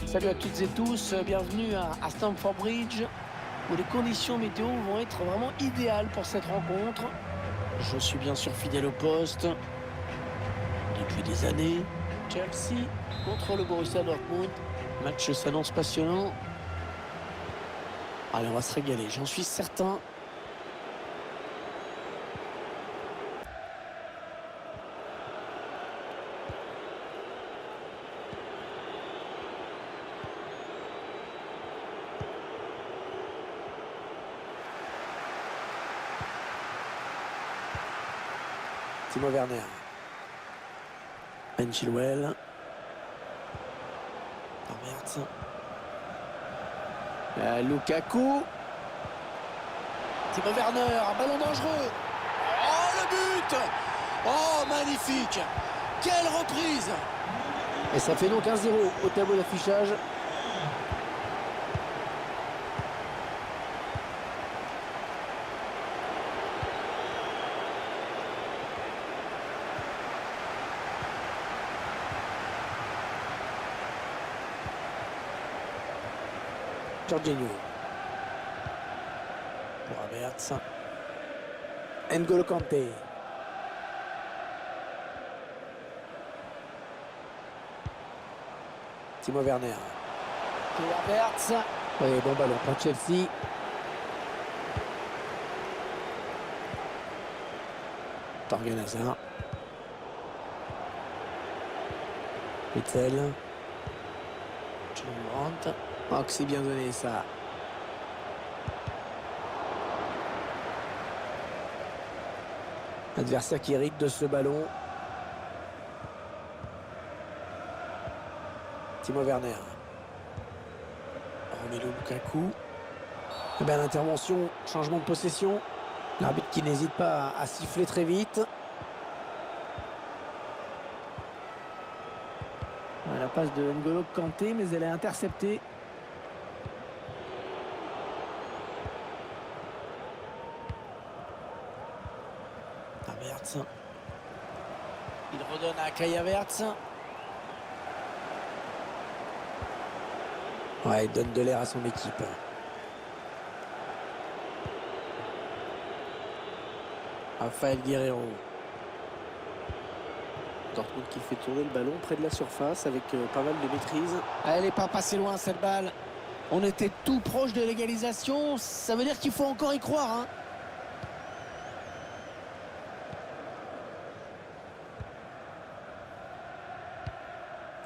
Salut à toutes et tous, bienvenue à Stamford Bridge, où les conditions météo vont être vraiment idéales pour cette rencontre. Je suis bien sûr fidèle au poste depuis des années. Chelsea contre le Borussia Dortmund. Le match s'annonce passionnant. Allez, on va se régaler, j'en suis certain. Timo Werner. Ben Chilwell. Havertz. Lukaku. Timo Werner, un ballon dangereux. Oh, le but! Oh, magnifique! Quelle reprise! Et ça fait donc 1-0 au tableau d'affichage. Jorginho. Pour Havertz. N'Golo Kanté. Timo Werner. Et Havertz. Oui, bon ballon pour Chelsea. Torgan Hazard. Witzel. John Brandt. Oh, que c'est bien donné ça. Adversaire qui hérite de ce ballon. Timo Werner. Romelu Lukaku. Et bien l'intervention, changement de possession. L'arbitre qui n'hésite pas à siffler très vite. La passe de N'Golo Kanté, mais elle est interceptée. Havertz. Il redonne à Kai Havertz. Ouais, il donne de l'air à son équipe. Rafael Guerreiro. Dortmund qui fait tourner le ballon près de la surface avec pas mal de maîtrise. Elle n'est pas passée loin cette balle. On était tout proche de l'égalisation. Ça veut dire qu'il faut encore y croire, hein.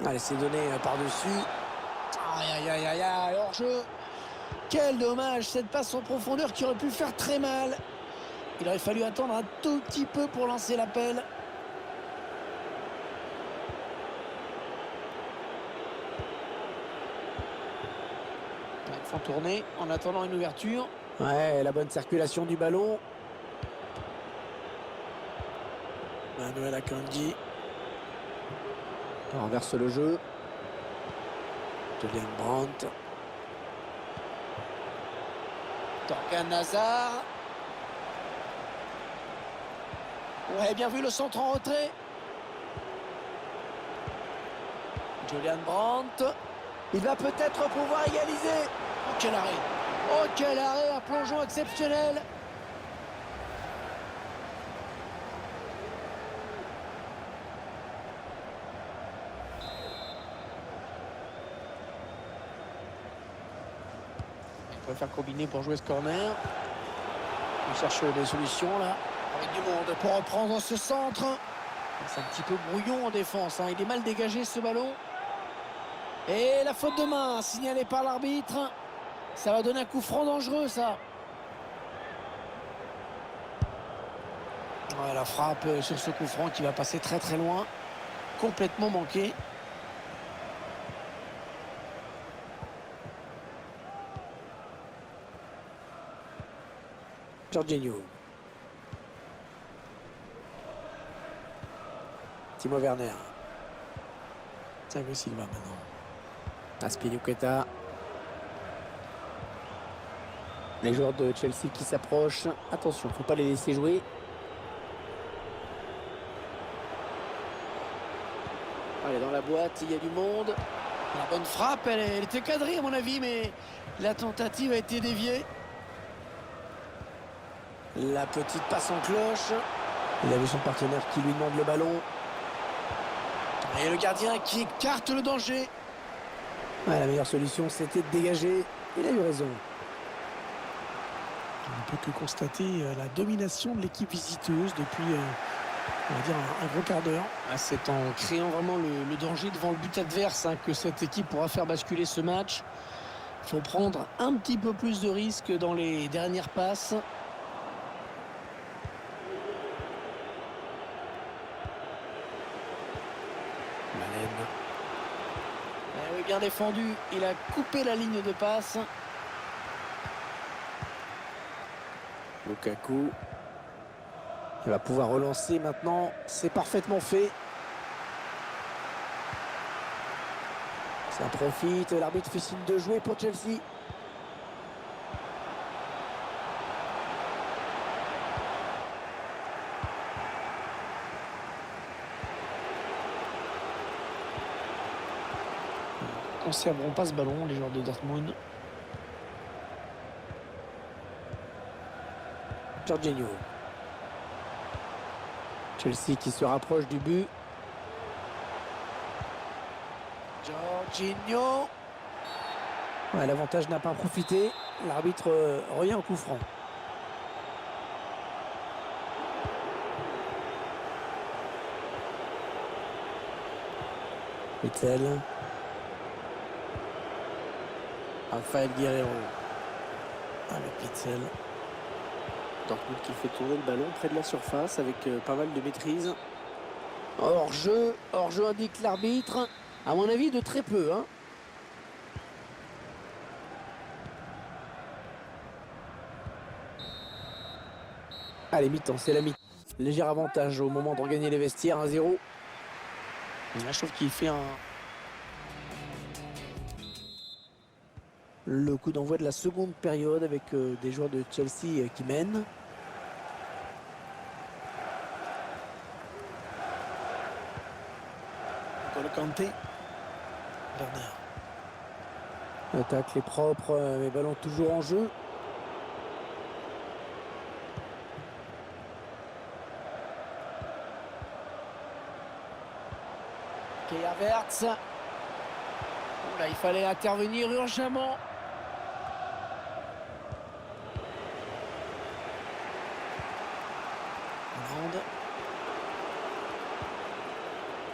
Allez, c'est donné par-dessus. Aïe, aïe, aïe, aïe, hors-jeu. Quel dommage, cette passe en profondeur qui aurait pu faire très mal. Il aurait fallu attendre un tout petit peu pour lancer l'appel. Ils font tourner en attendant une ouverture. Ouais, la bonne circulation du ballon. Manuel Akanji. On renverse le jeu. Julian Brandt. Torgan Hazard. Ouais, bien vu le centre en retrait. Julian Brandt. Il va peut-être pouvoir égaliser. Oh, quel arrêt. Oh, quel arrêt, un plongeon exceptionnel. Il va faire combiner pour jouer ce corner. Il cherche des solutions là. Avec du monde pour reprendre ce centre. C'est un petit peu brouillon en défense, hein. Il est mal dégagé ce ballon. Et la faute de main signalée par l'arbitre. Ça va donner un coup franc dangereux ça. Ouais, la frappe sur ce coup franc qui va passer très très loin. Complètement manqué. Jorginho. Timo Werner. Thiago Silva maintenant. Azpilicueta. Les joueurs de Chelsea qui s'approchent. Attention, il ne faut pas les laisser jouer. Allez, dans la boîte, il y a du monde. La bonne frappe, elle était cadrée à mon avis, mais la tentative a été déviée. La petite passe en cloche. Il avait son partenaire qui lui demande le ballon. Et le gardien qui écarte le danger. Ouais, la meilleure solution, c'était de dégager. Il a eu raison. On ne peut que constater la domination de l'équipe visiteuse depuis, on va dire, un gros quart d'heure. C'est en créant vraiment le danger devant le but adverse que cette équipe pourra faire basculer ce match. Il faut prendre un petit peu plus de risques dans les dernières passes. Malène. Oui, bien défendu. Il a coupé la ligne de passe. Lukaku. Il va pouvoir relancer maintenant. C'est parfaitement fait. Ça profite. L'arbitre fait signe de jouer pour Chelsea. Ils ne conserveront pas ce ballon, les joueurs de Dortmund. Jorginho. Chelsea qui se rapproche du but. Jorginho. Ouais, l'avantage n'a pas profité. L'arbitre revient au coup franc. Witzel. Rafael Guerreiro. Avec Witzel. Dortmund qui fait tourner le ballon près de la surface avec pas mal de maîtrise. Hors-jeu indique l'arbitre. À mon avis, de très peu. Allez, mi-temps, c'est la mi-temps. Léger avantage au moment de regagner les vestiaires, 1-0. Là, je trouve qu'il fait le coup d'envoi de la seconde période avec des joueurs de Chelsea qui mènent. N'Golo Kanté. Werner. L'attaque est propre, mais ballon toujours en jeu. Kai Havertz. Là, il fallait intervenir urgemment.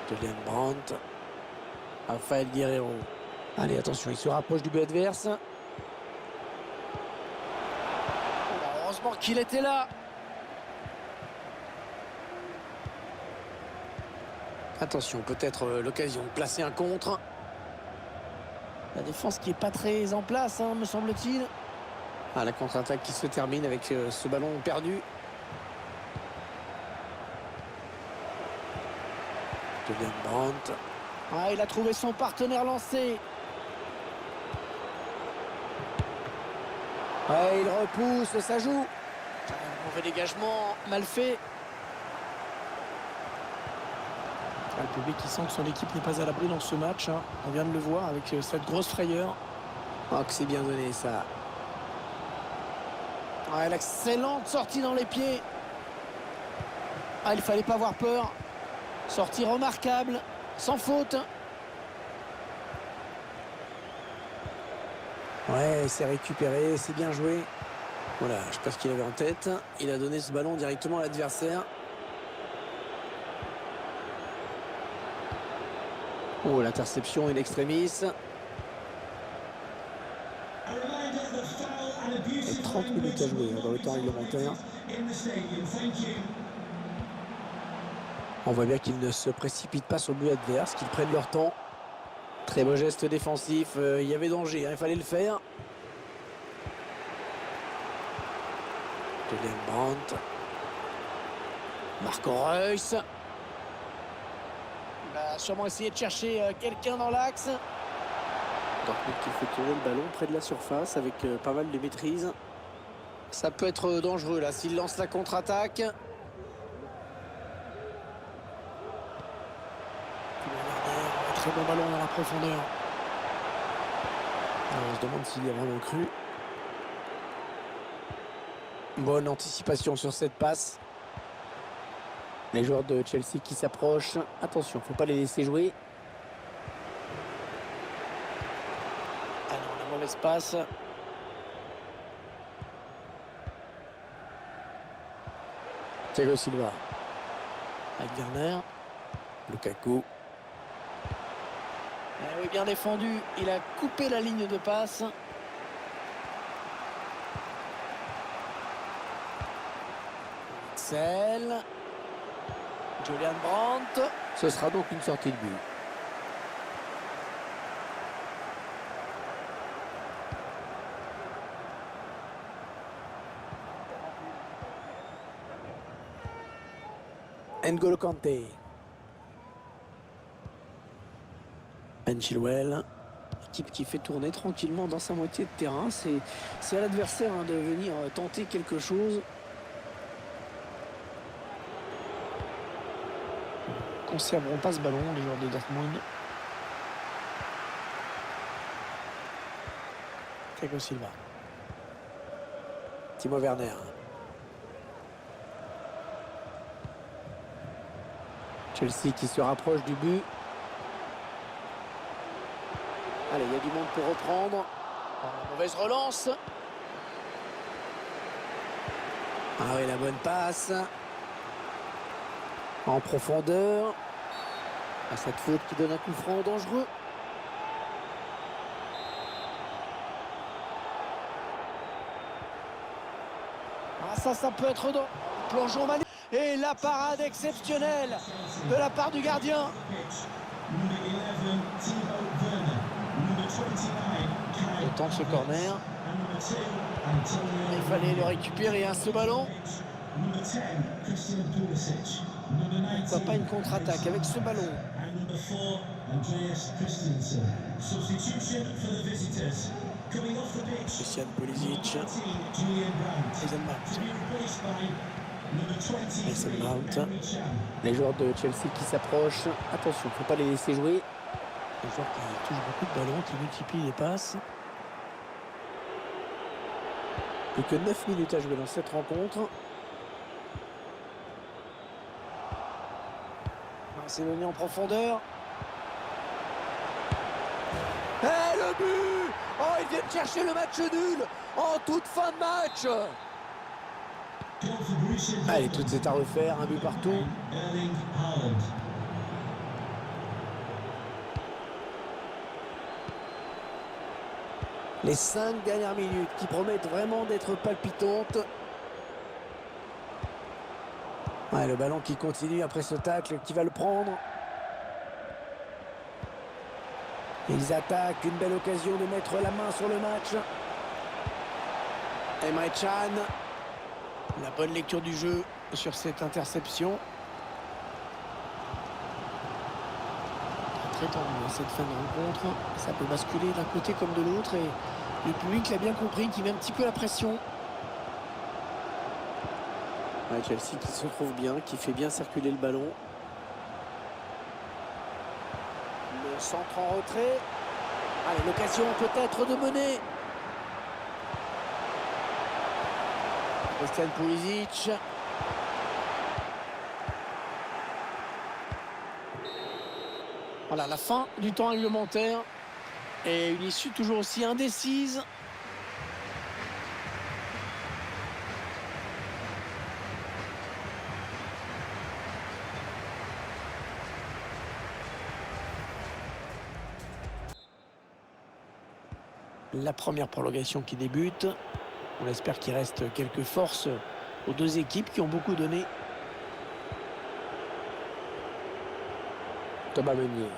Julian Brandt. Rafael Guerreiro. Allez, attention, il se rapproche du but adverse. Heureusement qu'il était là. Attention, peut-être l'occasion de placer un contre. La défense qui n'est pas très en place, me semble-t-il. La contre-attaque qui se termine avec ce ballon perdu. Julian Brandt. Il a trouvé son partenaire lancé. Il repousse, ça joue. Un mauvais dégagement, mal fait. Le public qui sent que son équipe n'est pas à l'abri dans ce match. On vient de le voir avec cette grosse frayeur. Que c'est bien donné ça. L'excellente sortie dans les pieds. Il fallait pas avoir peur. Sortie remarquable, sans faute. Ouais, c'est récupéré, c'est bien joué. Voilà, je sais pas ce qu'il avait en tête. Il a donné ce ballon directement à l'adversaire. L'interception in extremis. Et 30 minutes à jouer dans le temps réglementaire. On voit bien qu'ils ne se précipitent pas sur le but adverse, qu'ils prennent leur temps. Très beau geste défensif. Il y avait danger, il fallait le faire. Julian Brandt. Marco Reus. Il va sûrement essayer de chercher quelqu'un dans l'axe. Dortmund qui fait tourner le ballon près de la surface avec pas mal de maîtrise. Ça peut être dangereux là s'il lance la contre-attaque. Très bon ballon dans la profondeur. On se demande s'il y a vraiment cru. Bonne anticipation sur cette passe. Les joueurs de Chelsea qui s'approchent. Attention, faut pas les laisser jouer. Ah non, la mauvaise passe. Thiago Silva. Avec Werner. Lukaku. Eh oui, bien défendu. Il a coupé la ligne de passe. Excel. Julian Brandt. Ce sera donc une sortie de but. N'Golo Kanté. Ben Chilwell. Équipe qui fait tourner tranquillement dans sa moitié de terrain. C'est à l'adversaire de venir tenter quelque chose. Conserveront pas ce ballon, les joueurs de Dortmund. Thiago Silva. Timo Werner. Chelsea qui se rapproche du but. Allez, il y a du monde pour reprendre. Mauvaise relance. Ah oui, la bonne passe. En profondeur. À cette faute qui donne un coup franc dangereux. Ah, ça peut être dans plongeon magnifique. Et la parade exceptionnelle de la part du gardien. Il tente ce corner. Il fallait le récupérer, ce ballon. Pourquoi pas une contre-attaque avec ce ballon. Christian Pulisic. Mason Mount. Les joueurs de Chelsea qui s'approchent. Attention, il ne faut pas les laisser jouer. Les joueurs qui touchent beaucoup de ballons, qui multiplient les passes. Plus que 9 minutes à jouer dans cette rencontre. C'est donné en profondeur. Et le but! Oh, ils viennent chercher le match nul en toute fin de match. Allez, tout est à refaire, un but partout. Les 5 dernières minutes qui promettent vraiment d'être palpitantes. Ouais, le ballon qui continue après ce tacle, qui va le prendre. Ils attaquent, une belle occasion de mettre la main sur le match. Emre Can. La bonne lecture du jeu sur cette interception. Très tendu dans cette fin de rencontre. Ça peut basculer d'un côté comme de l'autre. Et le public l'a bien compris, qui met un petit peu la pression. Ouais, Chelsea qui se trouve bien, qui fait bien circuler le ballon. Le centre en retrait. Allez, l'occasion peut-être de mener. Christian Pulisic. Voilà, la fin du temps réglementaire. Et une issue toujours aussi indécise. La première prolongation qui débute. On espère qu'il reste quelques forces aux deux équipes qui ont beaucoup donné. Thomas Meunier.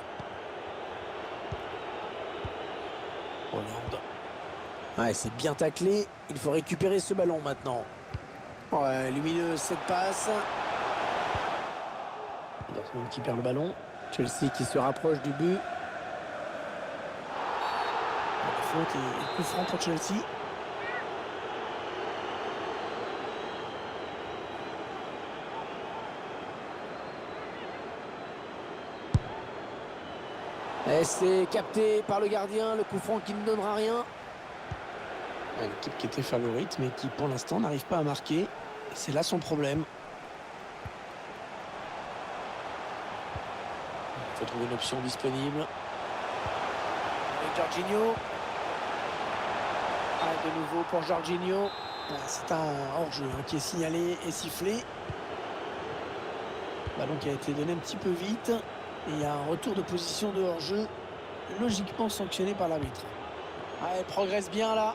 Hollande. Ouais, c'est bien taclé. Il faut récupérer ce ballon maintenant. Ouais, lumineuse cette passe. Dortmund qui perd le ballon. Chelsea qui se rapproche du but. Faute et coup franc pour Chelsea. Et c'est capté par le gardien, le coup franc qui ne donnera rien. L'équipe qui était favorite, mais qui pour l'instant n'arrive pas à marquer. C'est là son problème. Il faut trouver une option disponible. Avec Jorginho. De nouveau pour Jorginho. C'est un hors-jeu qui est signalé et sifflé. Ballon qui a été donné un petit peu vite. Et il y a un retour de position de hors-jeu, logiquement sanctionné par l'arbitre. Elle progresse bien là.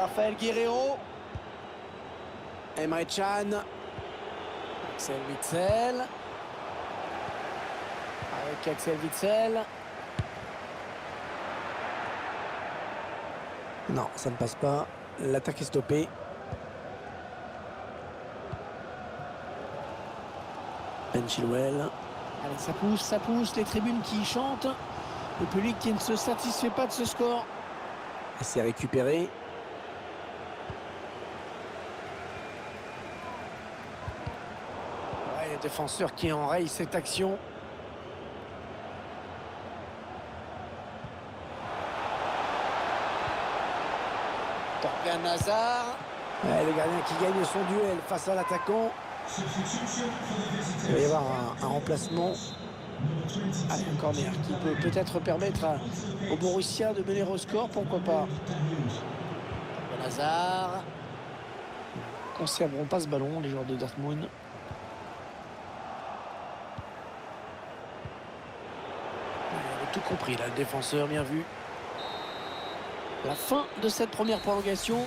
Raphaël Guerreiro. Emre Can. Axel Witsel. Avec Axel Witsel. Non, ça ne passe pas. L'attaque est stoppée. Ben Chilwell. Allez, ça pousse. Les tribunes qui chantent. Le public qui ne se satisfait pas de ce score. Et c'est récupéré. Ouais, le défenseur qui enraye cette action. Torgan Hazard. Ouais, le gardien qui gagne son duel face à l'attaquant. Il va y avoir un remplacement. Allez, un corner qui peut peut-être permettre au Borussia de mener au score, pourquoi pas. Torgan Hazard. Ne conserveront pas ce ballon, les joueurs de Dortmund. Il avait tout compris là, le défenseur, bien vu. La fin de cette première prolongation.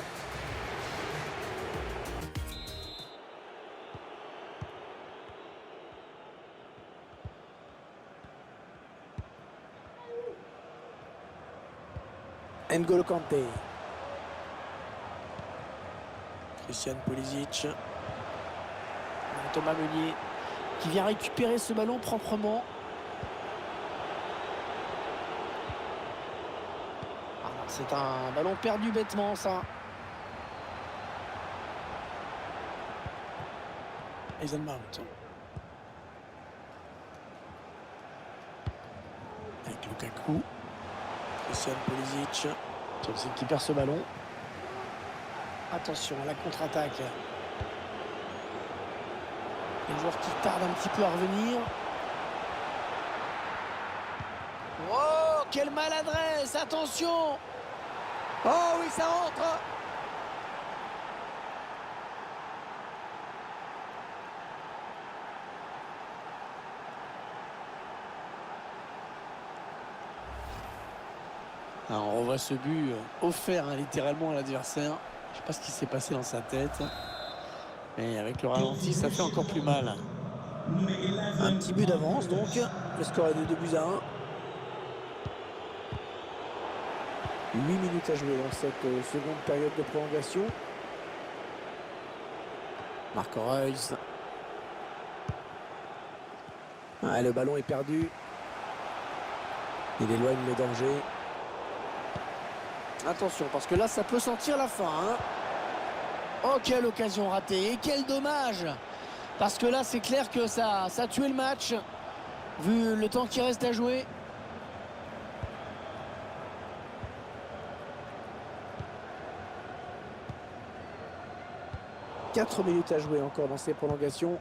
N'Golo Kanté. Christian Pulisic. Thomas Meunier qui vient récupérer ce ballon proprement. C'est un ballon perdu bêtement, ça. Mason Mount. Avec Lukaku. Christian Pulisic. Chelsea qui perd ce ballon. Attention à la contre-attaque. Les joueurs qui tardent un petit peu à revenir. Oh, quelle maladresse! Attention! Oh oui, ça rentre! Alors, on revoit ce but offert littéralement à l'adversaire. Je ne sais pas ce qui s'est passé dans sa tête. Mais avec le ralenti, ça fait encore plus mal. Un petit but d'avance donc. Le score est de 2-1. 8 minutes à jouer dans cette seconde période de prolongation. Marco Reus. Ah, le ballon est perdu. Il éloigne le danger. Attention, parce que là, ça peut sentir la fin. Hein. Oh, quelle occasion ratée. Et quel dommage. Parce que là, c'est clair que ça a tué le match. Vu le temps qui reste à jouer. « 4 minutes à jouer encore dans ces prolongations. »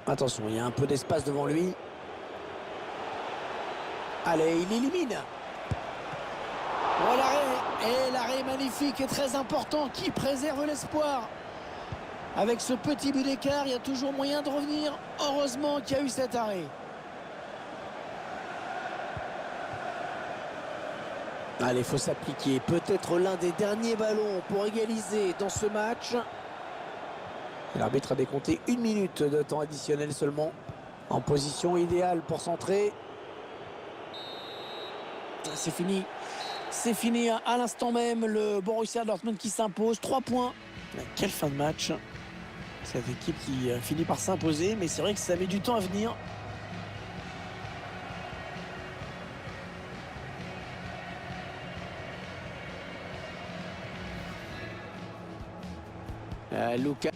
Attention, il y a un peu d'espace devant lui. Allez, il élimine. Oh, l'arrêt. Et l'arrêt magnifique et très important qui préserve l'espoir. Avec ce petit but d'écart, il y a toujours moyen de revenir. Heureusement qu'il y a eu cet arrêt. Allez, il faut s'appliquer. Peut-être l'un des derniers ballons pour égaliser dans ce match. L'arbitre a décompté 1 minute de temps additionnel seulement. En position idéale pour centrer. C'est fini. C'est fini à l'instant même. Le Borussia Dortmund qui s'impose. 3 points. Quelle fin de match. Cette équipe qui finit par s'imposer. Mais c'est vrai que ça met du temps à venir. Lucas.